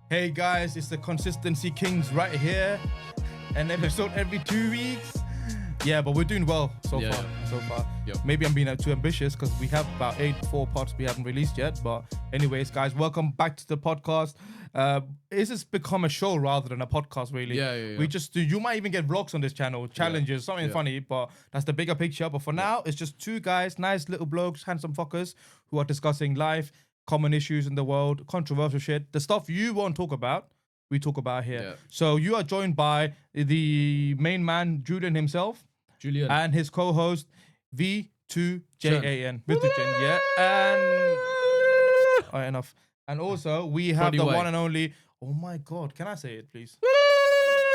Hey guys, it's the Consistency Kings right here. An episode every 2 weeks. Yeah, but we're doing well so far. Yep. Maybe I'm being too ambitious because we have about 4 parts we haven't released yet. But anyways, guys, welcome back to the podcast. This has become a show rather than a podcast, really. Yeah. We just do. You might even get vlogs on this channel, challenges, something funny. But that's the bigger picture. But for now, it's just two guys, nice little blokes, handsome fuckers who are discussing life, common issues in the world, controversial shit, the stuff you won't talk about. We talk about here. Yeah. So you are joined by the main man, Julian himself. Julian. And his co-host V2JAN. Vithujan, yeah. And alright, enough. And also we have Proddy the White. one and only. Oh my god, can I say it, please?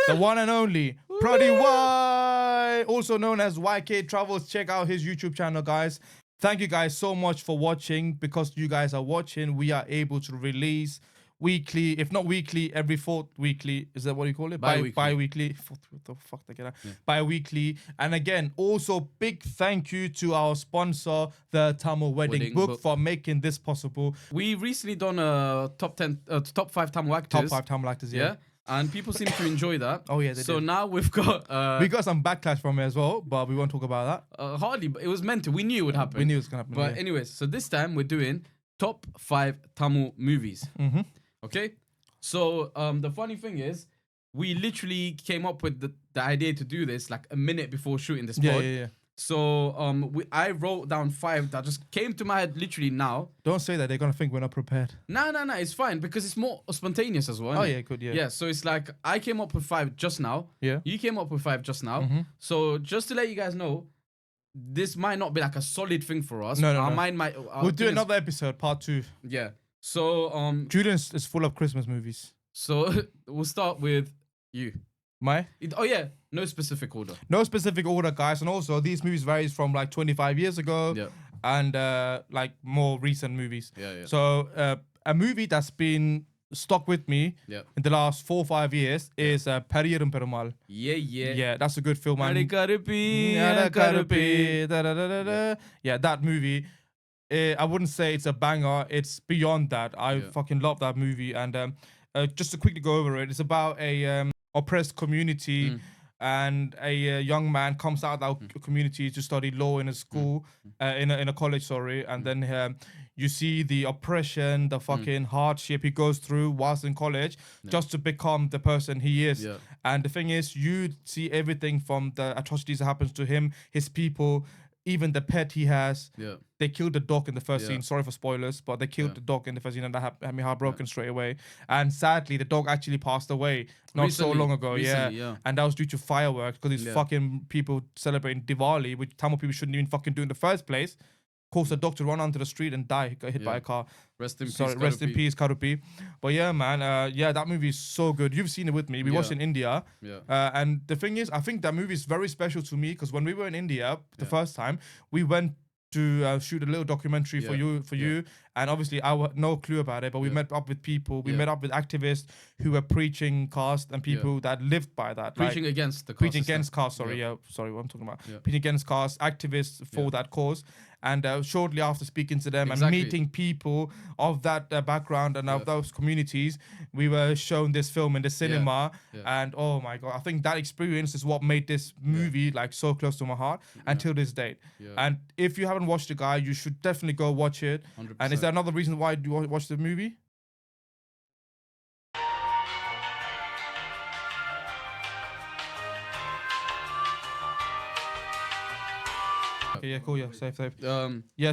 The one and only Pudhupettai, also known as YK Travels. Check out his YouTube channel, guys. Thank you guys so much for watching. Because you guys are watching, we are able to release weekly, if not weekly, every fourth weekly. Is that what you call it? Bi-weekly. What the fuck they get at? Yeah. Bi-weekly. And again, also big thank you to our sponsor, the Tamil Wedding Book, for making this possible. We recently done a top 5 Tamil actors. Top 5 Tamil actors, yeah. And people seem to enjoy that. Oh yeah, they so did. Now we've got we got some backlash from it as well, but we won't talk about that. hardly, but it was meant to. We knew it would happen. We knew it was gonna happen. But anyways, so this time we're doing top 5 Tamil movies. Mm-hmm. Okay. So the funny thing is, we literally came up with the idea to do this like a minute before shooting this pod. Yeah. So I wrote down 5 that just came to my head literally now. Don't say that, they're gonna think we're not prepared. No, it's fine because it's more spontaneous as well. Oh isn't it? yeah, good, yeah. Yeah, so it's like I came up with 5 just now. Yeah. You came up with 5 just now. Mm-hmm. So just to let you guys know, this might not be like a solid thing for us. No. Our mind might. We'll do another episode, part 2. Yeah. So Julian is full of Christmas movies. So we'll start with you. Oh yeah, no specific order. No specific order, guys. And also, these movies varies from like 25 years ago and like more recent movies. Yeah. So a movie that's been stuck with me in the last 4 or 5 years is Pariyerum Perumal. Yeah, that's a good film, man. Yeah, that movie. I wouldn't say it's a banger. It's beyond that. I fucking love that movie. And just to quickly go over it, it's about a oppressed community, and a young man comes out of that community to study law in a school, in a college, sorry. And then you see the oppression, the fucking hardship he goes through whilst in college, just to become the person he is. Yeah. And the thing is, you see everything from the atrocities that happens to him, his people, even the pet he has. Yeah. They killed the dog in the first scene. Sorry for spoilers, but they killed the dog in the first scene, and that had me heartbroken straight away. And sadly, the dog actually passed away not so long ago. Yeah. And that was due to fireworks, because these fucking people celebrating Diwali, which Tamil people shouldn't even fucking do in the first place. Caused the dog to run onto the street and die. Got hit by a car. Rest in peace. Sorry, rest in peace, Karupi. But yeah, man, that movie is so good. You've seen it with me. We watched it in India. Yeah. And the thing is, I think that movie is very special to me, because when we were in India the first time, we went to shoot a little documentary for you, and obviously I had no clue about it, but we met up with people, we met up with activists who were preaching caste, and people that lived by that, preaching against the caste preaching against caste. Sorry, sorry, what I'm talking about. Preaching against caste, activists for that cause. And shortly after speaking to them and meeting people of that background and of those communities, we were shown this film in the cinema. And oh my god, I think that experience is what made this movie like so close to my heart until this date. And if you haven't watched it, guy, you should definitely go watch it. 100%. And is there another reason why you watch the movie? Okay, yeah, cool, yeah, safe.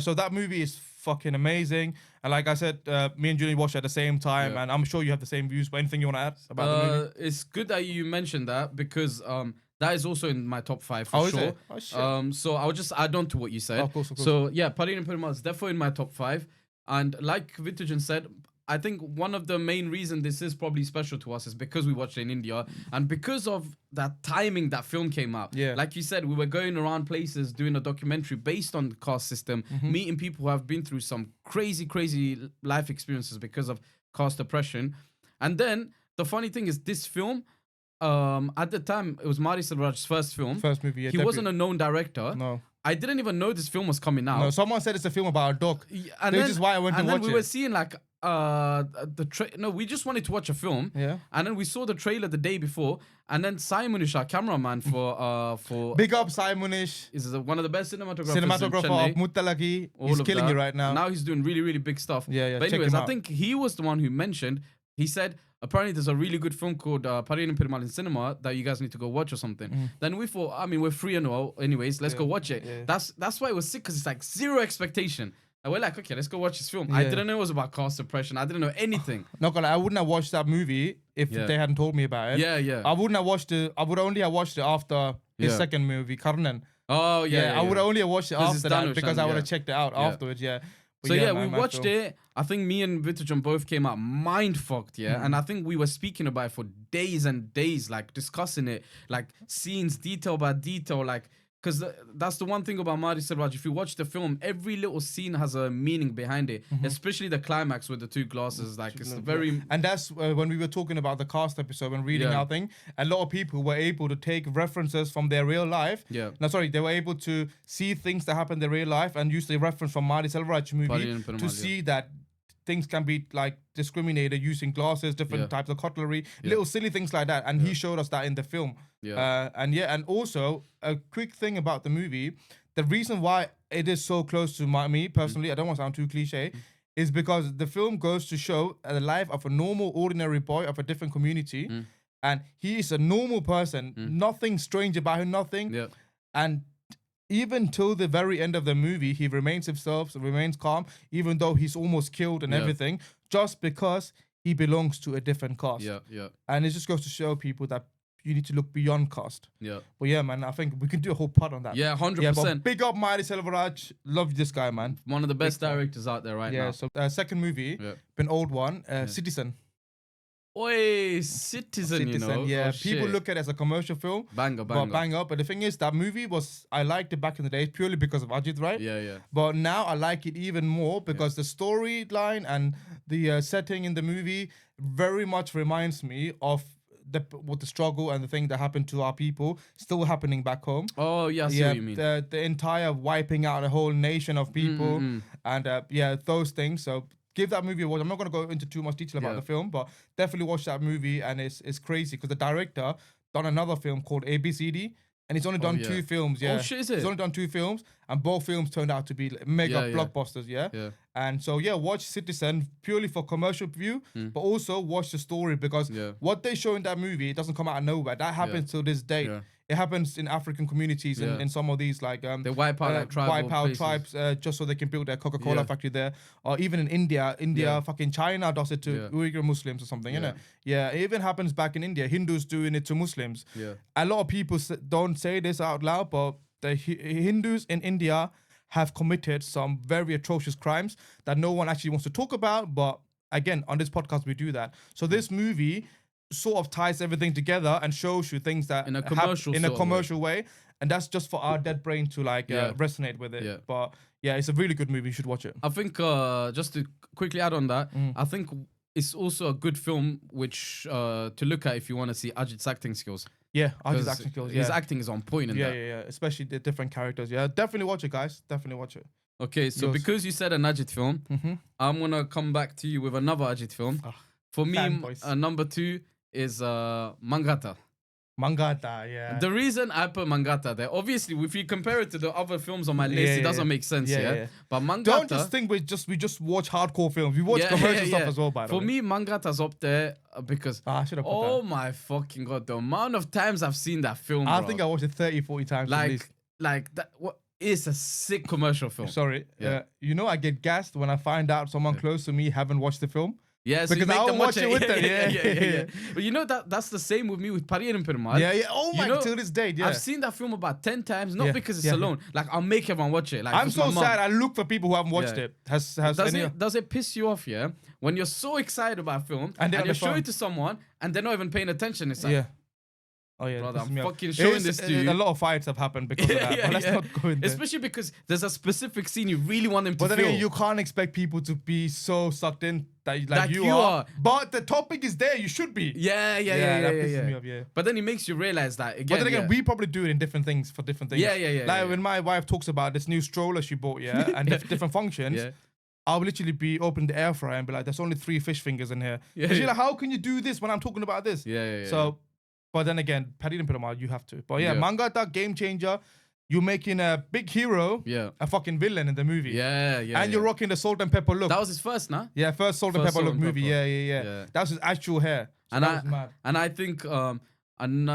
So that movie is fucking amazing. And like I said, me and Julian watched it at the same time, and I'm sure you have the same views. But anything you want to add about the movie? It's good that you mentioned that, because that is also in my top 5 for sure. Is it? Oh, shit. So I'll just add on to what you said. Of course. So yeah, Pariyerum Perumal is definitely in my top 5. And like Vithujan said, I think one of the main reasons this is probably special to us is because we watched it in India, and because of that timing that film came out. Yeah. Like you said, we were going around places doing a documentary based on the caste system, meeting people who have been through some crazy life experiences because of caste oppression. And then the funny thing is, this film, at the time, it was Mari Selvaraj's first movie. Yeah, he wasn't a known director. No. I didn't even know this film was coming out. No, someone said it's a film about a dog. And this is why I went to watch it. And then we were seeing like no, we just wanted to watch a film. Yeah. And then we saw the trailer the day before, and then Simonish, our cameraman for Big up Simonish, is one of the best cinematographer of Muttalagi. He's killing it right now. Now he's doing really, really big stuff. Yeah. But Check anyways, him I out. think he was the one who mentioned. He said apparently there's a really good film called Pariyerum Perumal in cinema that you guys need to go watch or something. Then we thought, I mean, we're free and all. Anyways, let's go watch it. Yeah. That's why it was sick, because it's like zero expectation. And we're like, okay, let's go watch this film. I didn't know it was about caste suppression. I didn't know anything. Not gonna lie, I wouldn't have watched that movie if they hadn't told me about it. Yeah. I wouldn't have watched it. I would only have watched it after his second movie, Karnan. Oh, yeah. I would only have watched it after that Danush because and, I would have checked it out afterwards. Yeah. But So yeah, man, we mad watched film. it. I think me and Vithujan both came out mind fucked, and I think we were speaking about it for days and days, like discussing it, like scenes, detail by detail, like. Because that's the one thing about Mahdi Siraj. If you watch the film, every little scene has a meaning behind it, especially the climax with the two glasses. Like, it's very... And that's when we were talking about the cast episode and reading our thing. A lot of people were able to take references from their real life. Yeah. No, sorry. They were able to see things that happen in their real life and use the reference from Mahdi Selvaraj movie Pariyerum Perumal, to see that things can be like discriminated using glasses, different types of cutlery, little silly things like that. And he showed us that in the film. And also a quick thing about the movie, the reason why it is so close to me personally, I don't want to sound too cliche, is because the film goes to show the life of a normal, ordinary boy of a different community. And he is a normal person, nothing strange about him, nothing. Yeah. And even till the very end of the movie, he remains himself, remains calm, even though he's almost killed and everything, just because he belongs to a different caste. Yeah. And it just goes to show people that you need to look beyond caste. Yeah. But yeah, man, I think we can do a whole part on that. Yeah, 100%. Yeah, but big up Mahdi Selvaraj. Love this guy, man. One of the best directors out there right now. Yeah, so second movie, been old one, Citizen. Oi, Citizen, you know. Yeah, Oh, people shit. look at it as a commercial film. Banger. But the thing is, that movie I liked it back in the day purely because of Ajit, right? Yeah. But now I like it even more because the storyline and the setting in the movie very much reminds me of the struggle and the thing that happened to our people still happening back home. Oh, yeah, I see what you mean. The entire wiping out a whole nation of people and those things. So give that movie a watch. I'm not going to go into too much detail about the film, but definitely watch that movie. And it's crazy because the director done another film called ABCD. And he's only done 2 films, Oh, shit, is it? He's only done 2 films, and both films turned out to be mega blockbusters, yeah? And so, watch Citizen purely for commercial view, but also watch the story because what they show in that movie, it doesn't come out of nowhere. That happens till this day. Yeah. It happens in African communities in some of these, like... they wipe out tribes just so they can build their Coca-Cola factory there. Or even in India, fucking China does it to Uyghur Muslims or something, innit? Yeah, it even happens back in India. Hindus doing it to Muslims. Yeah. A lot of people don't say this out loud, but the Hindus in India have committed some very atrocious crimes that no one actually wants to talk about. But again, on this podcast, we do that. So this movie sort of ties everything together and shows you things that in a commercial way. And that's just for our dead brain to resonate with it. Yeah. But yeah, it's a really good movie. You should watch it. I think just to quickly add on that, I think it's also a good film which to look at if you want to see Ajit's acting skills. Yeah, Ajit's acting skills. His acting is on point in that. Yeah. Especially the different characters. Yeah, definitely watch it, guys. Definitely watch it. Okay, so because you said an Ajit film, I'm gonna come back to you with another Ajit film. For me, number 2 is Mankatha. Mankatha, yeah. The reason I put Mankatha there, obviously, if you compare it to the other films on my list, it doesn't make sense. But Mankatha, don't just think we just watch hardcore films. We watch commercial stuff as well. By the way, for me, Mankatha's up there because my fucking god, the amount of times I've seen that film. I think I watched it 30-40 times. Like that. What? It's a sick commercial film. Sorry, you know, I get gassed when I find out someone close to me haven't watched the film. Yeah, so because I'll watch it with them. Yeah. But you know that's the same with me with Pariyerum Perumal. Yeah. Oh my, till this day, yeah. I've seen that film about 10 times, not because it's alone. Like I'll make everyone watch it. Like I'm so sad. I look for people who haven't watched it. Does it piss you off? Yeah, when you're so excited about a film and you show it to someone and they're not even paying attention. It's like, oh yeah, brother, I'm fucking showing this to you. A lot of fights have happened because of that. But let's not go in there. Especially because there's a specific scene you really want them to feel. But then again, you can't expect people to be so sucked in that you are. But the topic is there. You should be. Yeah. That pisses me off. Yeah. But then it makes you realize that again. But then again, we probably do it in different things for different things. Yeah. Like when my wife talks about this new stroller she bought, and different functions. I'll literally be opening the air fryer and be like, "There's only 3 fish fingers in here." Yeah, She's yeah. like, "How can you do this when I'm talking about this?" Yeah. So, but then again, Pariyerum Perumal, you have to. But yeah, Yeah. Mankatha, game changer. You're making a big hero, Yeah. a fucking villain in the movie. Yeah. And you're rocking the salt and pepper look. That was his first, nah? Yeah, first salt and First pepper Salt look and movie. Pepper. Yeah. That was his actual hair. So And that was mad. And I think and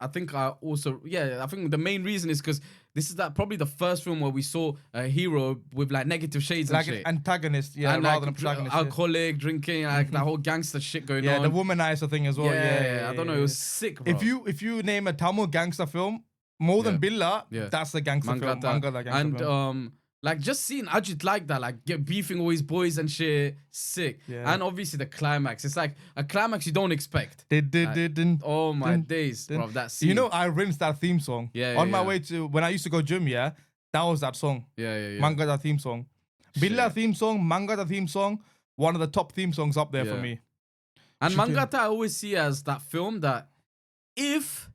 I think I also I think the main reason is because this is probably the first film where we saw a hero with like negative shades Like and an shit. antagonist, yeah, And rather like than protagonist. Yeah. alcoholic, drinking, like that whole gangster shit going Yeah, on. the womanizer thing as well. Yeah, I don't know, it was sick, bro. If you name a Tamil gangster film more than Billa, that's a gangster film. Mankatha gangster and film. like just seeing Ajit like that, like beefing all his boys and shit, sick. Yeah. And obviously the climax, it's like a climax you don't expect. Oh my days, bro, that scene. You know, I rinsed that theme song. On my way to when I used to go gym. Yeah, that was that song. Yeah. Mankatha theme song, Billa theme song, Mankatha theme song. One of the top theme songs up there for me. And Mankatha I always see as that film that if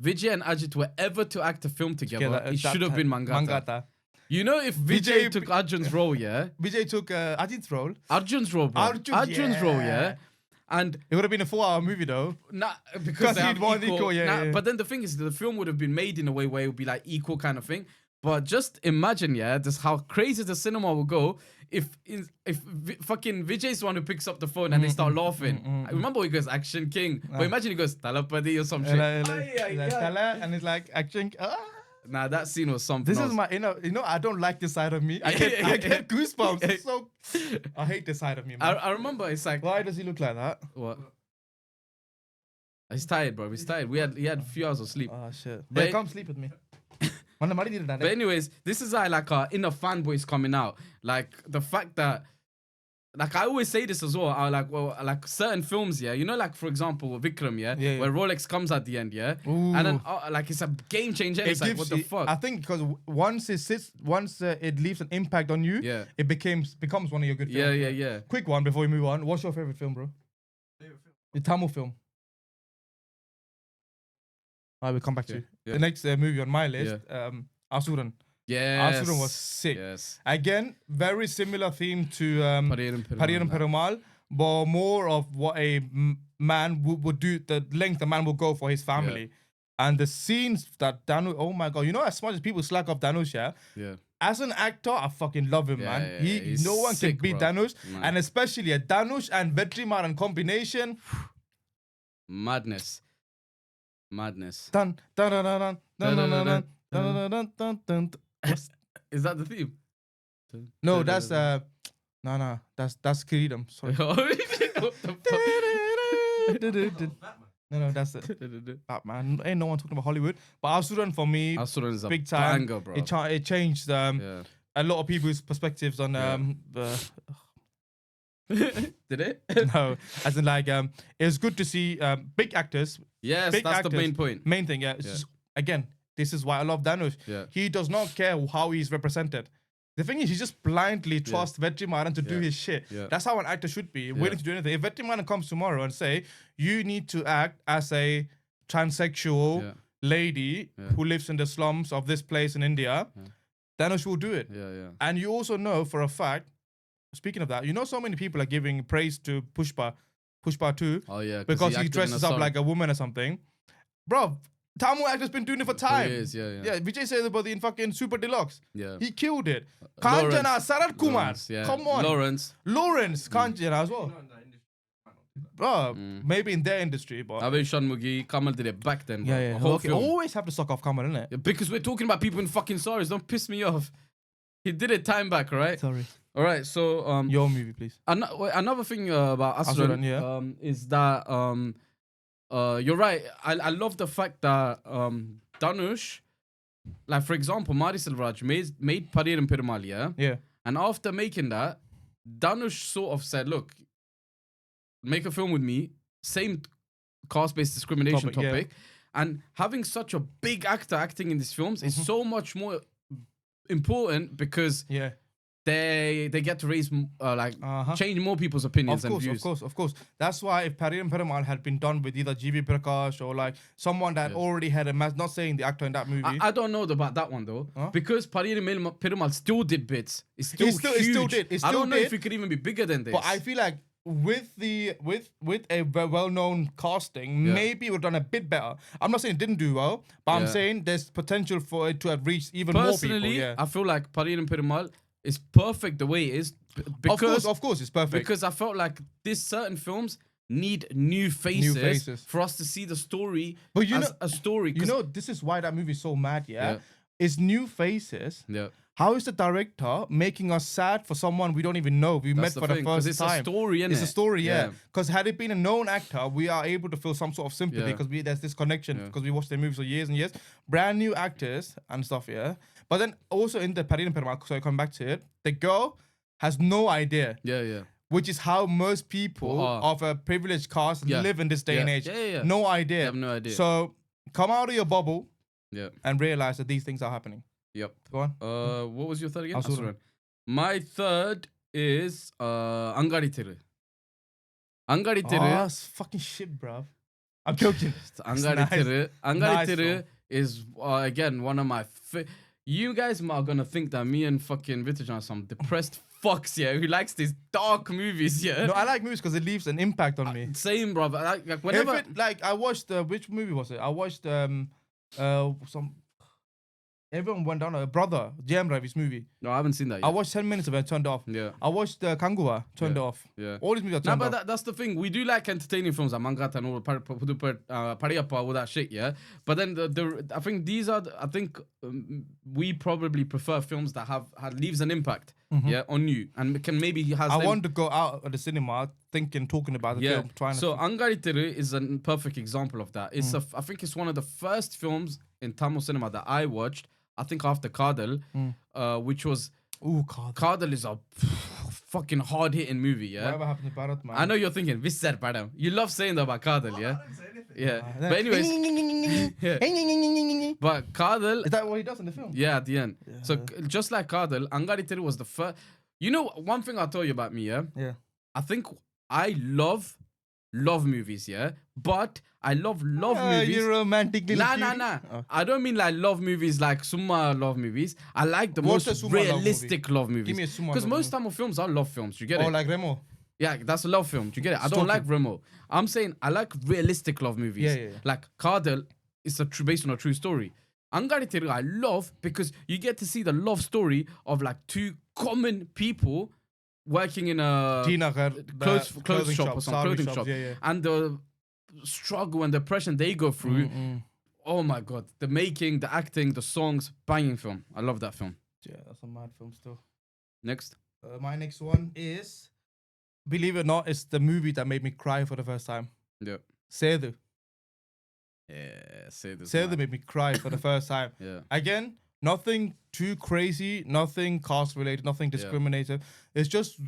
Vijay and Ajit were ever to act a film together, it should have been Mankatha. You know, if Vijay took Arjun's role, Vijay took Ajit's role. Arjun's role, bro. Arjun's role, and it would have been a 4-hour movie though. Nah, because he'd won equal, But then the thing is, the film would have been made in a way where it would be like equal kind of thing. But just imagine, just how crazy the cinema will go if fucking Vijay's the one who picks up the phone and they start laughing. I remember he goes Action King, but imagine he goes Talapadi or some shit. And it's like Action. Nah, that scene was something. This is my I don't like this side of me. I get goosebumps. It's so I hate this side of me, man. I remember it's like, why does he look like that? What? He's tired, bro. He's tired. He had a few hours of sleep. Oh shit. But- Come sleep with me. But anyways, this is how like our inner fanboys coming out. Like the fact that, like I always say this as well. I like certain films, you know, like for example Vikram, where Rolex comes at the end, Ooh. and then like it's a game changer. It's like what the fuck? I think because once it leaves an impact on you, it becomes one of your good films. Yeah. Quick one before we move on. What's your favorite film, bro? The Tamil film. I will come back to you. The next movie on my list, Asuran. Yes. Asuran was sick. Yes. Again, very similar theme to Pariyerum Perumal, but more of what a man would do, the length a man will go for his family. And the scenes that Dhanush, oh my God, you know, as much as people slack off Dhanush, as an actor, I fucking love him, man. No one sick, can beat bro. Dhanush. And especially a Dhanush and Vetrimaran combination. Madness. Dun, dun, dun, dun, dun, dun, dun, dun, dun, dun, dun. Is that the theme? No, that's that's Kiridam. Sorry. What the fuck? No, that's it. Man, ain't no one talking about Hollywood. But Asuran for me, Asuran is a big time. banger, bro. It changed a lot of people's perspectives on Did it? No, as in like it was good to see big actors. Yes, big that's actors, the main point. Main thing, It's just, again, this is why I love Dhanush. He does not care how he's represented. The thing is, he just blindly trusts Vetrimaran to do his shit. That's how an actor should be, willing to do anything. If Vetrimaran comes tomorrow and say, you need to act as a transsexual lady who lives in the slums of this place in India, Dhanush will do it. And you also know for a fact, speaking of that, you know so many people are giving praise to Pushpa 2. Oh yeah, because he dresses up like a woman or something. Bro, Tamil actor's been doing it for time. Yeah, Vijay Sethupathi in fucking Super Deluxe. Yeah. He killed it. Kanjana, Sarat Kumar. Come on. Lawrence, Kanjana as well. Bro, maybe in their industry, but... Abe Shanmugi, Kamal did it back then. Bro. Yeah. Whole Okay, film. always have to suck off Kamal, innit? Yeah, because we're talking about people in fucking sorries. Don't piss me off. He did it time back, right? Sorry. All right, so... Your movie, please. Another thing about Asuran, is that... you're right. I love the fact that Dhanush, like for example, Mari Selvaraj made Pariyerum Perumal, Yeah. And after making that, Dhanush sort of said, look, make a film with me, same caste-based discrimination topic. And having such a big actor acting in these films is so much more important because they get to raise change more people's opinions and views. Of course. That's why if Pariyerum Perumal had been done with either GB Prakash or like someone that already had a not saying the actor in that movie. I don't know about that one though, because Pariyerum Perumal still did bits. It's still huge. It still did. I don't know if it could even be bigger than this. But I feel like with a well-known casting, maybe it would have done a bit better. I'm not saying it didn't do well, but I'm saying there's potential for it to have reached even more people. Personally, I feel like Pariyerum Perumal is perfect the way it is. Because, of course, it's perfect. Because I felt like these certain films need new faces for us to see the story as a story. You know, this is why that movie is so mad, It's new faces. Yeah. How is the director making us sad for someone we don't even know? We met for the first it's time. It's a story, innit? It's a story, yeah. Because had it been a known actor, we are able to feel some sort of sympathy because there's this connection because we watched their movies for years and years. Brand new actors and stuff, But then also in the Pariyerum Perumal, so I come back to it, the girl has no idea. Yeah. Which is how most people of a privileged caste live in this day and age. No idea. They have no idea. So come out of your bubble and realize that these things are happening. Yep. Go on. What was your third again? Asuran. My third is Angadi Theru. Angadi Theru. Oh, that's fucking shit, bro. I'm joking. Angadi Theru. Angadi Theru is again one of my. You guys are gonna think that me and fucking Vithujan are some depressed fucks who likes these dark movies. No, I like movies because it leaves an impact on me. Same, bro. Like whenever, I watched which movie was it? I watched some. Everyone went down a brother, J.M. Ravi's movie. No, I haven't seen that yet. I watched 10 minutes of it, turned it off. Yeah. I watched Kangua, turned it off. Yeah. All these movies are turned off. But that's the thing. We do like entertaining films like Mankatha and all Pudhupettai, Pariyerum, all that shit, But then I think these are, we probably prefer films that have leaves an impact, on you. And can maybe has I want to go out of the cinema talking about the film. So Angadi Theru is a perfect example of that. It's I think it's one of the first films in Tamil cinema that I watched. I think after Kaala, which was... Ooh, Kaala. Kaala is a fucking hard-hitting movie, Whatever happened to Bharat, man? I know you're thinking, Vissar Padam. You love saying that about Kaala, yeah? But anyways... But Kaala... Is that what he does in the film? Yeah, at the end. Yeah. So just like Kaala, Angadi Theru was the first... You know, one thing I'll tell you about me, Yeah. I think I love movies, but I love movies. You're romantic little Nah. Oh. I don't mean like love movies like Summa love movies. I like the most realistic love movies. Give me a Summa because most Tamil films are love films. You get it? Oh, like Remo. Yeah, that's a love film. You get it? I don't like Remo. I'm saying I like realistic love movies. Yeah. Like Kaala is based on a true story. Angadi Theru I love because you get to see the love story of like two common people working in a clothes shop or some clothing shop. And the struggle and depression they go through. Oh my God. The making, the acting, the songs, banging film. I love that film. Yeah, that's a mad film still. Next. My next one is, believe it or not, it's the movie that made me cry for the first time. Yeah. Sethu. Yeah, Sethu made me cry for the first time. Yeah. Again, nothing too crazy, nothing caste related, nothing discriminative. It's just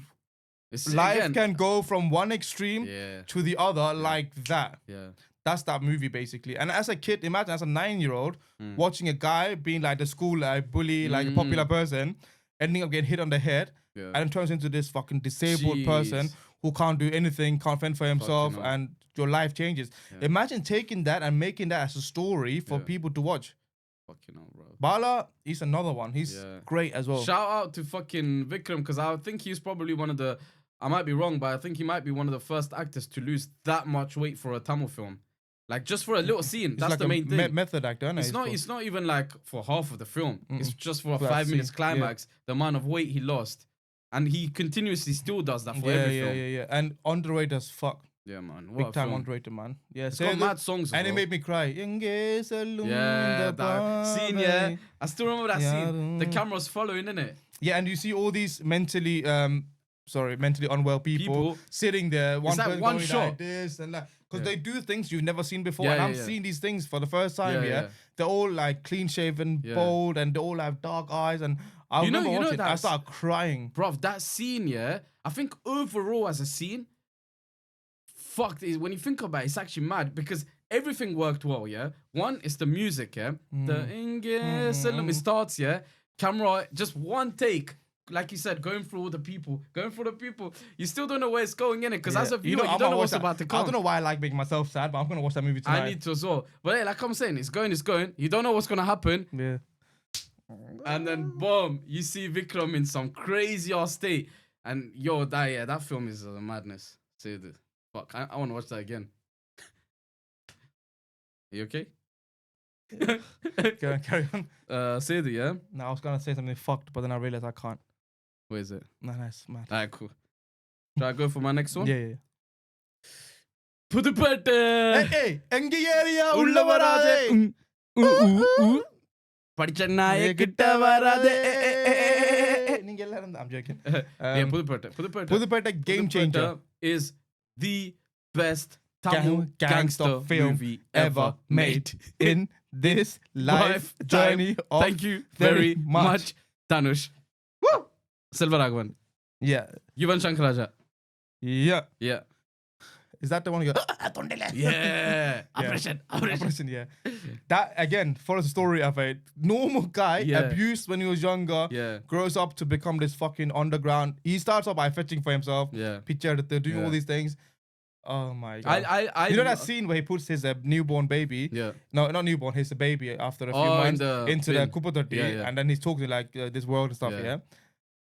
life can go from one extreme to the other like that. Yeah. That's that movie basically. And as a kid, imagine as a 9-year-old watching a guy being like the school bully, like a popular person, ending up getting hit on the head, and then turns into this fucking disabled person who can't do anything, can't fend for himself, and your life changes. Imagine taking that and making that as a story for people to watch. Fucking hell, bro. Bala, he's another one. He's great as well. Shout out to fucking Vikram, because I think he's probably one of the, I might be wrong, but I think he might be one of the first actors to lose that much weight for a Tamil film. Like just for a little scene. That's like the main thing. Method actor, it's not even like for half of the film. It's just for a 5 minutes climax, the amount of weight he lost. And he continuously still does that for every film. Yeah. And underrated as fuck. Yeah, man. Big time underrated, man. Yeah, it's got mad songs. And it made me cry. Yeah, that scene, yeah. I still remember that scene. The camera's following, innit? Yeah, and you see all these mentally unwell people sitting there. One person one going shot. like this and that. Because they do things you've never seen before. And I'm seeing these things for the first time, They're all like clean shaven, bold, and they all have dark eyes. And I remember watching it, I started crying. Bro, that scene, I think overall as a scene, when you think about it, it's actually mad because everything worked well, One is the music, The it starts, camera, just one take, like you said, going through the people, you still don't know where it's going in it. Because as a viewer, you I'm don't gonna know what's watch that. about to come. I don't know why I like making myself sad, but I'm gonna watch that movie tonight. I need to as well. But yeah, like I'm saying, it's going. You don't know what's gonna happen. Yeah. And then boom, you see Vikram in some crazy ass state. And yo, that film is madness. Say this. Fuck, I want to watch that again. You okay? Carry on. Say the yeah. No, I was gonna say something fucked, but then I realized I can't. Where is it? No, that's mad. Alright, cool. Should I go for my next one? Yeah. Pudhupettai. Hey, Angadi Theru. படிச்சனாயே கிட்ட வராதே. நீங்க எல்லாரும் I'm joking. Yeah, Pudhupettai game changer is the best Tamil gangster film movie ever made in this life journey of Thank you very much, Tanush. Woo! Selvaraghavan. Yeah. Yuvan Shankar Raja. Yeah. Yeah. Is that the one you go? Yeah. Operation. Yeah. That again follows the story of a normal guy abused when he was younger, grows up to become this fucking underground. He starts off by fetching for himself. Picture doing all these things. Oh my god! You know that scene where he puts his newborn baby? Yeah. No, not newborn. His baby after a few months into the Kupatati, and then he's talking like this world and stuff. Yeah.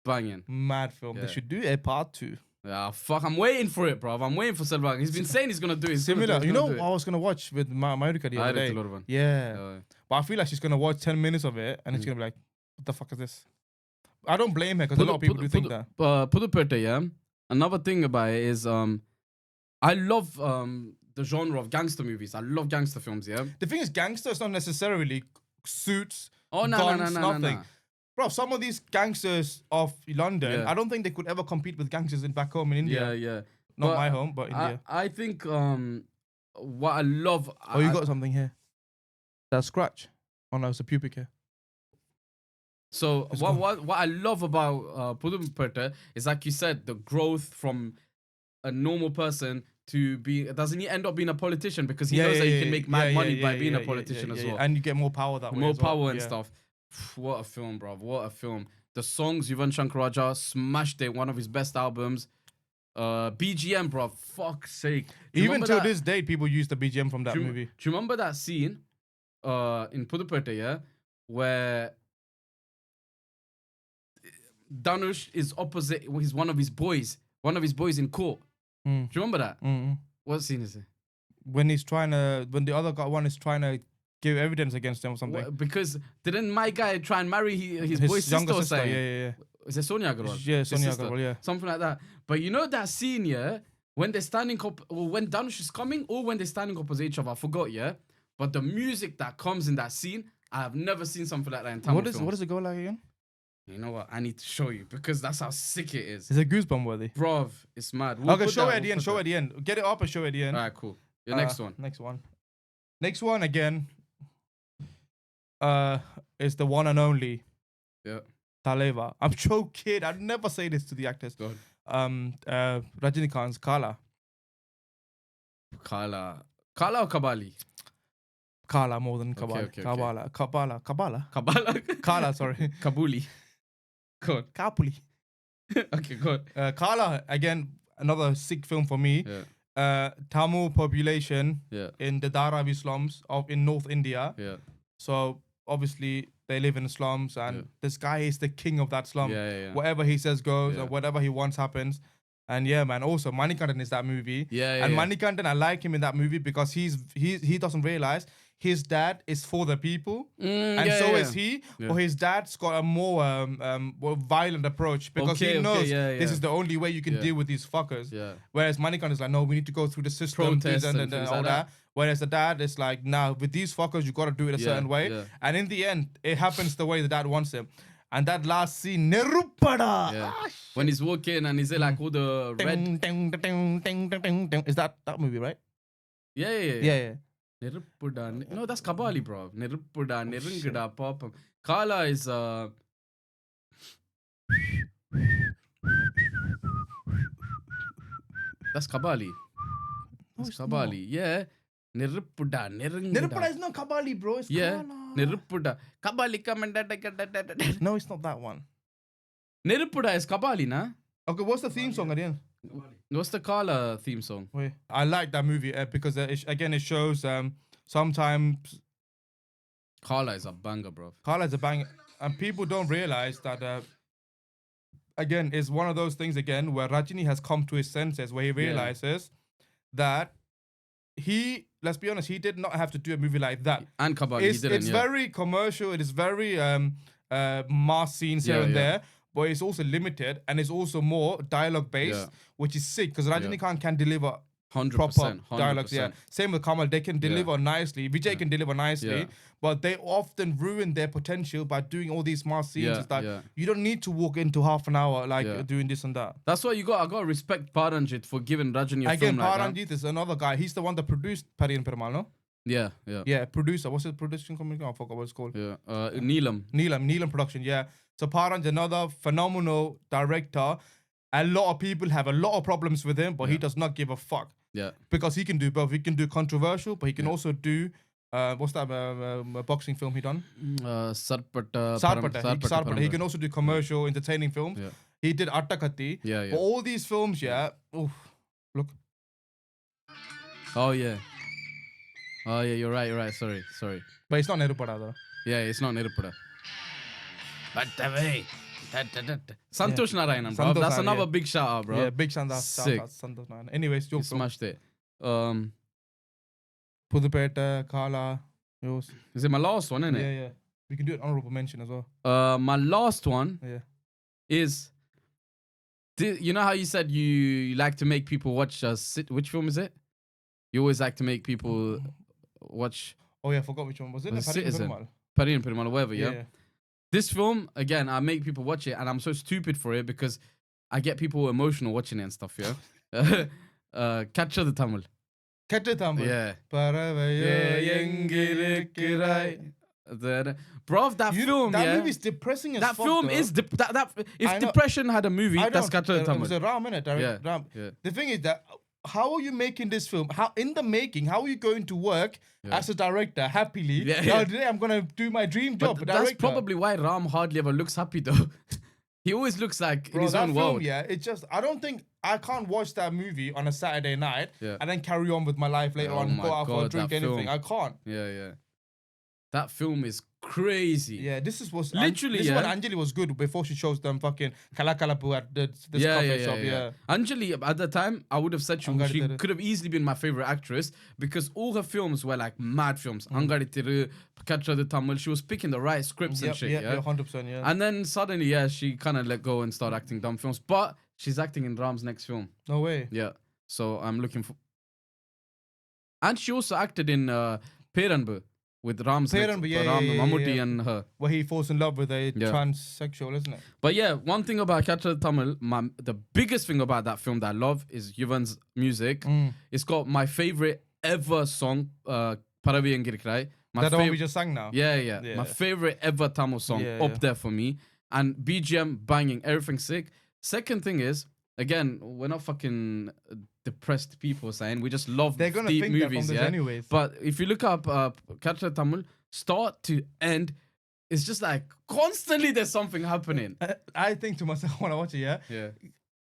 Banging. Mad film. They should do a part 2. Yeah, fuck. I'm waiting for it, bro. I'm waiting for Selvaraghavan. He's been saying he's gonna do it. Similar. You know, I was gonna watch with Mayurika the other day. Yeah. But I feel like she's gonna watch 10 minutes of it, and it's gonna be like, what the fuck is this? I don't blame her because a lot of people do think that. Pudhupettai, yeah. Another thing about it is, I love the genre of gangster movies. I love gangster films, yeah. The thing is, gangster is not necessarily suits, guns, no. nothing. Bro, some of these gangsters of London, I don't think they could ever compete with gangsters in back home in India. Yeah. Not my home, but India. I think what I love. Oh, you got something here. That scratch. Oh no, it's a pubic hair. So what I love about Pudhupettai is, like you said, the growth from a normal person to be. Doesn't he end up being a politician because he knows that he can make mad money by being a politician as well, and you get more power that way. More power and stuff. What a film, bro! What a film. The songs, Yuvan Shankar Raja smashed it. One of his best albums. BGM, bro. Fuck's sake. Even till this day, people use the BGM from that movie. Do you remember that scene in Pudhupettai, where Dhanush is opposite? He's one of his boys in court. Do you remember that? What scene is it? When the other one is trying to give evidence against him or something. Because didn't my guy try and marry his boy's younger sister? Yeah. Is it Sonia Agarwal? Yeah, Sonia Agarwal, yeah. Something like that. But you know that scene, when they're standing up, or when Dhanush is coming, or when they're standing opposite each other, I forgot, But the music that comes in that scene, I have never seen something like that in Tamil films. What does it go like again? You know what? I need to show you because that's how sick it is. Is it goosebump worthy? Bruv, it's mad. Okay, show it at the end. Show it at the end. Get it up and show it at the end. Alright, cool. Your next one. Next one again. Is the one and only. Yeah. Taleva. I'm joking. I'd never say this to the actors. Go ahead. Rajinikanth's Kaala. Kaala or Kabali? Kaala more than Kabali. Okay. Kabala. Kaala, sorry. Kabuli. Good. Kapuli. Okay, good. Kaala, again, another sick film for me. Yeah. Tamil population in the Dharavi slums in North India. Yeah. So obviously they live in the slums, and this guy is the king of that slum. Yeah. Whatever he says goes, or whatever he wants happens. And yeah, man. Also, Manikanthan is that movie. Yeah. And Manikanthan, I like him in that movie because he doesn't realize his dad is for the people, and is he. But his dad's got a more violent approach because he knows this is the only way you can deal with these fuckers. Yeah. Whereas Manikanthan is like, no, we need to go through the system, Protests and things all like that. Whereas the dad is like, nah, with these fuckers, you got to do it a certain way. Yeah. And in the end, it happens the way the dad wants him. And that last scene, Nerupada. Yeah. When he's walking and he's like all the red. Is that movie, right? Yeah. Niruppuda. No, that's Kabali, bro. Niruppuda, Nirungada, Pop. Kaala is that's Kabali. That's Kabali. Yeah. Niruppuda, Nirungada. Niruppuda is not Kabali, bro. It's Kaala. Niruppuda. Kabali come and No, it's not that one. Niruppuda is Kabali, na? Okay, what's the theme song at the end? What's the Kaala theme song? Wait, I like that movie because again it shows sometimes Kaala is a banger, bro. Kaala is a bang, and people don't realize that. Again, it's one of those things again where Rajini has come to his senses, where he realizes that let's be honest, he did not have to do a movie like that. And Kabali, he didn't. It's very commercial. It is very mass scenes here and there, but it's also limited and it's also more dialogue based, which is sick because Rajini Khan can deliver 100%, proper 100%. dialogues. Yeah, same with Kamal. They can deliver nicely. Vijay can deliver nicely, but they often ruin their potential by doing all these mass scenes. It's like you don't need to walk into half an hour doing this and that. That's why I got to respect Paranjit for giving Rajini a film like that. Paranjit is another guy. He's the one that produced Pariyerum Perumal, no? Yeah, Producer. What's his production company? I forgot what it's called. Yeah, Neelam Production. Yeah. So Paranjit, another phenomenal director. A lot of people have a lot of problems with him, but he does not give a fuck. Yeah. Because he can do both. He can do controversial, but he can also do what's that boxing film he done? Sarpata. He can also do commercial, entertaining films. Yeah. He did Attakati. Yeah. But all these films, look. Oh yeah, you're right. Sorry. But it's not Nerupada though. Yeah, it's not Niruppuda. Santosh Narayanan, bro. That's another big shout out, bro. Yeah, big shout out. Sick. Santosh Narayanan. Anyways, you smashed it. Pudhupettai, Kaala, yours. Is it my last one, isn't it? Yeah. We can do an honorable mention as well. My last one is, you know how you said you like to make people watch which film is it? You always like to make people watch. Oh yeah, I forgot which one was it. Pariyerum Perumal, whatever. Yeah. This film, again, I make people watch it, and I'm so stupid for it because I get people emotional watching it and stuff. Yeah. Katrathu Tamizh. Yeah. Bro, that film, that movie is depressing as that fuck. Film though. is if depression had a movie, that's Katrathu Tamizh. It was a Ram, innit? Ram. The thing is that how are you making this film? How are you going to work as a director happily? Today I'm gonna do my dream job. But that's probably why Ram hardly ever looks happy though. He always looks like in his own world. Yeah, it's just I can't watch that movie on a Saturday night and then carry on with my life later on, go out for a drink, anything. I can't. Yeah. That film is crazy. Yeah, this is when Anjali was good before she chose them fucking Kalakalapu at this coffee shop. Yeah. Anjali, at the time, I would have said she could have easily been my favorite actress because all her films were like mad films. Angadi Theru, Katrathu Tamizh. She was picking the right scripts and shit. Yeah, 100%. Yeah. And then suddenly, she kind of let go and started acting dumb films. But she's acting in Ram's next film. No way. Yeah. So I'm looking for. And she also acted in Pariyerum with Ram's Mammootty and her. Where he falls in love with a transsexual, isn't it? But yeah, one thing about Katrathu Tamizh, the biggest thing about that film that I love is Yuvan's music. It's got my favorite ever song, Pariyerum Perumal. That the one we just sang now? Yeah. My favorite ever Tamil song up there for me. And BGM banging, everything sick. Second thing is, again, we're not fucking depressed people saying we just love They're gonna deep think movies, that from this anyways. But if you look up Katrathu Tamizh, start to end, it's just like constantly there's something happening. I think to myself when I watch it, yeah.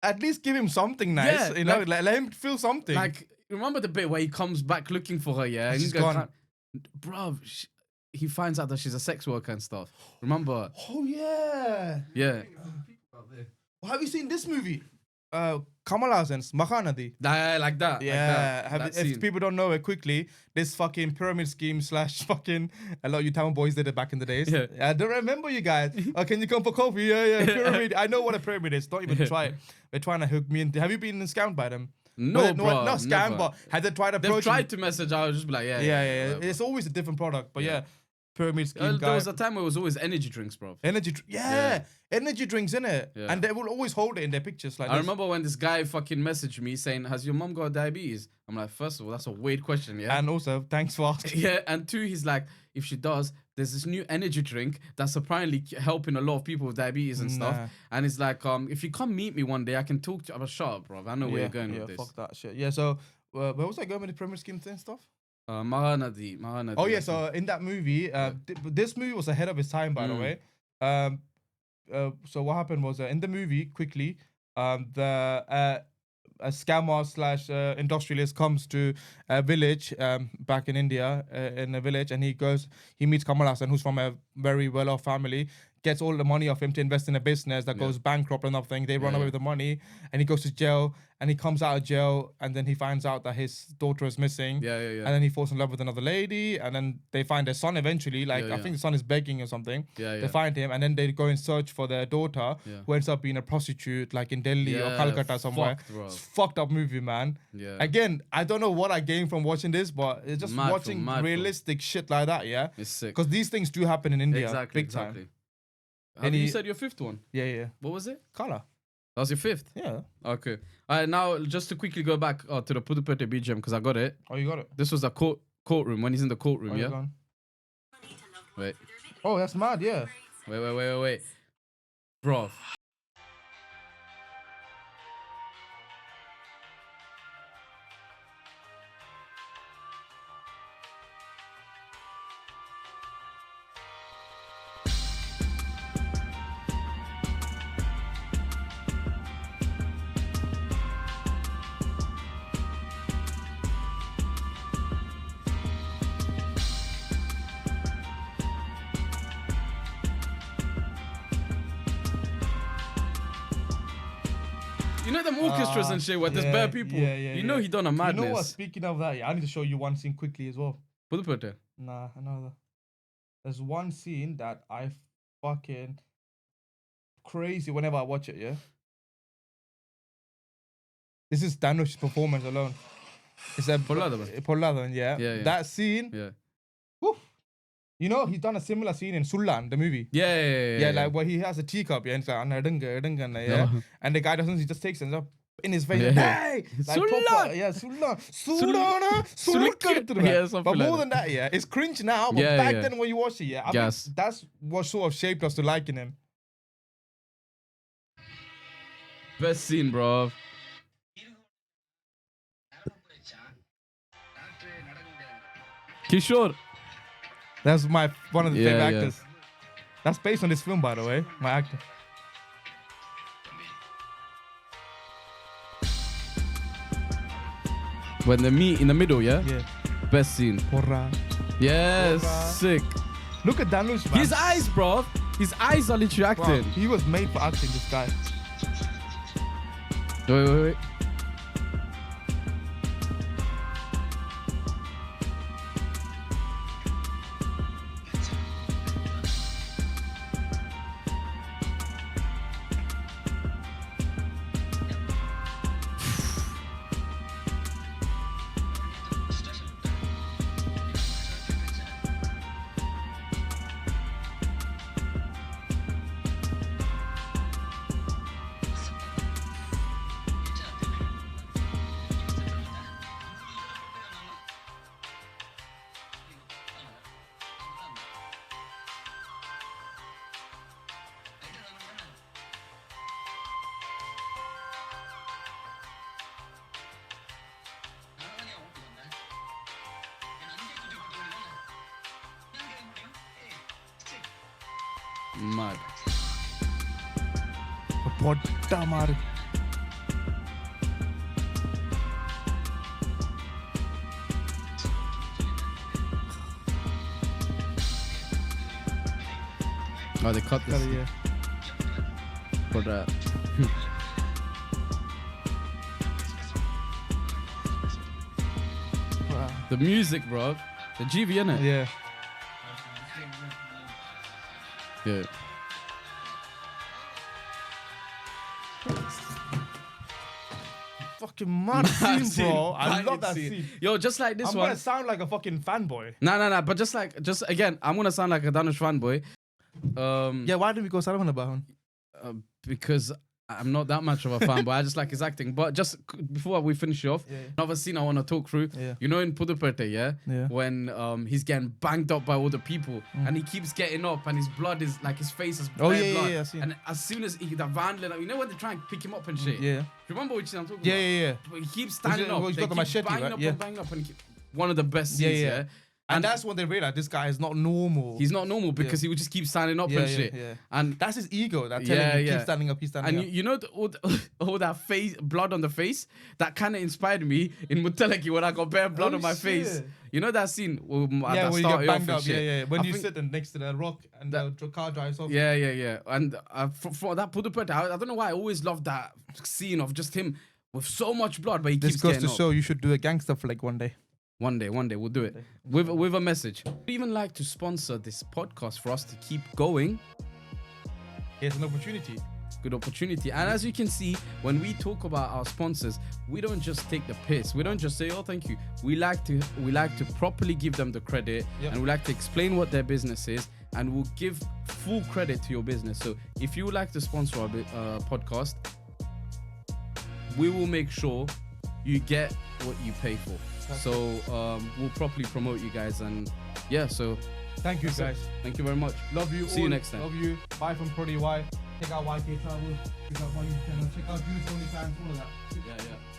At least give him something nice, you know, let him feel something. Like, remember the bit where he comes back looking for her, and she's gone. Bro, he finds out that she's a sex worker and stuff. Remember? Oh yeah. Yeah. Well, have you seen this movie? Kamal Hassan's Mankatha. Like that. Yeah. Like that. If people don't know it quickly, this fucking pyramid scheme / fucking a lot of you Tamil boys did it back in the days. Yeah. I don't remember you guys. Can you come for coffee? Yeah. Pyramid. I know what a pyramid is. Don't even try it. They're trying to hook me in. Have you been scammed by them? No, bro. Not scam, never. but have they tried approaching? They've tried to message. I was just be like, yeah. It's always a different product, but pyramid scheme. There was a time where it was always energy drinks, bro. Energy drinks, innit? Yeah. And they will always hold it in their pictures. Like I remember when this guy fucking messaged me saying, "Has your mom got diabetes?" I'm like, first of all, that's a weird question, yeah. And also, thanks for asking. Yeah, and two, he's like, if she does, there's this new energy drink that's apparently helping a lot of people with diabetes and stuff. And it's like, if you come meet me one day, I can talk to you. I'm like, shut up, bro. I know where you're going with this. Fuck that shit. Yeah, so where was I going with the pyramid scheme and stuff? Mahanadi. Oh yeah, so in that movie, this movie was ahead of its time, by the way. so what happened was in the movie, quickly, the a scammer slash industrialist comes to a village back in India, in a village, and he meets Kamal Hassan, who's from a very well-off family, gets all the money off him to invest in a business that goes bankrupt and nothing. They run away with the money, and he goes to jail, and he comes out of jail, and then he finds out that his daughter is missing. And then he falls in love with another lady, and then they find their son eventually. Like, I think the son is begging or something. They find him, and then they go and search for their daughter, who ends up being a prostitute, like in Delhi or Calcutta somewhere. It's fucked up movie, man. Again, I don't know what I gained from watching this, but it's just watching realistic shit like that, It's sick. Because these things do happen in India, big time. You said your fifth one? Yeah. What was it? Kaala. That was your fifth? Yeah. Okay. All right, now just to quickly go back to the Pudhupettai BGM, because I got it. Oh, you got it? This was the courtroom, when he's in the courtroom, yeah? Gone. Wait. Oh, that's mad, yeah. Wait. Bro. You know them orchestras and shit where there's bare people. You know he done a madness. You know what? Speaking of that, I need to show you one scene quickly as well. Pudhupettai. Nah, another. There's one scene that I fucking crazy whenever I watch it. Yeah. This is Dhanush's performance alone. It's a Polladan, yeah. That scene. Yeah. Woof. You know, he's done a similar scene in Sullan, the movie. Yeah. Like where he has a teacup, and it's like, yeah. And the guy doesn't, he just takes it up in his face. Hey! Like, Sullan. But more than that, it's cringe now, but back then when you watch it, I mean, that's what sort of shaped us to liking him. Best scene, bro. Kishore. That's one of the favorite actors. That's based on this film, by the way. My actor. When they meet in the middle, yeah? Best scene. Porra. Yes, sick. Look at Dhanush, man. His eyes, bro. His eyes are literally acting. Wow. He was made for acting, this guy. Wait. Mad. Potta maar. Oh, they cut this. For that. Wow. The music, bro. The GV, innit? Yeah. Yeah. Fucking mad scene, bro. I love that scene. Yo, just like this I'm one. gonna sound like a fucking fanboy. Nah. But just again, I'm gonna sound like a Dhanush fanboy. Yeah, why didn't we go Sarvan about him? Because I'm not that much of a fan, but I just like his acting. But just before we finish off, another scene I want to talk through. You know, in Pudhupettai, when he's getting banged up by all the people, and he keeps getting up, and his blood is like his face is blood. And as soon as the van, you know when they try and pick him up and shit. Remember which scene I'm talking about? Yeah. But he keeps standing up. He's got the machete, right? Banging up, and he one of the best scenes. And that's when they realize this guy is not normal. He's not normal because he would just keep standing up and shit. Yeah. And that's his ego. That telling him keep standing up, keep standing up. And you know all that face, blood on the face, that kind of inspired me in Mutalaki when I got bare blood on my face. You know that scene? At when the you start get banged off up. Yeah. When you sit next to the rock and the car drives off. Yeah. And for that Pudhupettai, I don't know why I always loved that scene of just him with so much blood, but he keeps getting up. This goes to show you should do a gangster flick one day. One day we'll do it with a message. We'd even like to sponsor this podcast for us to keep going. Here's an opportunity. Good opportunity. And as you can see, when we talk about our sponsors, we don't just take the piss. We don't just say, oh, thank you. We like to properly give them the credit, and we like to explain what their business is, and we'll give full credit to your business. So if you would like to sponsor our podcast, we will make sure you get what you pay for. So we'll properly promote you guys, and so thank you guys. Thank you very much. Love you. See you next time. Love you. Bye from Prodi Y. Check out YK Travel. Check out my YouTube channel. Check out Julius OnlyFans. All of that. Yeah.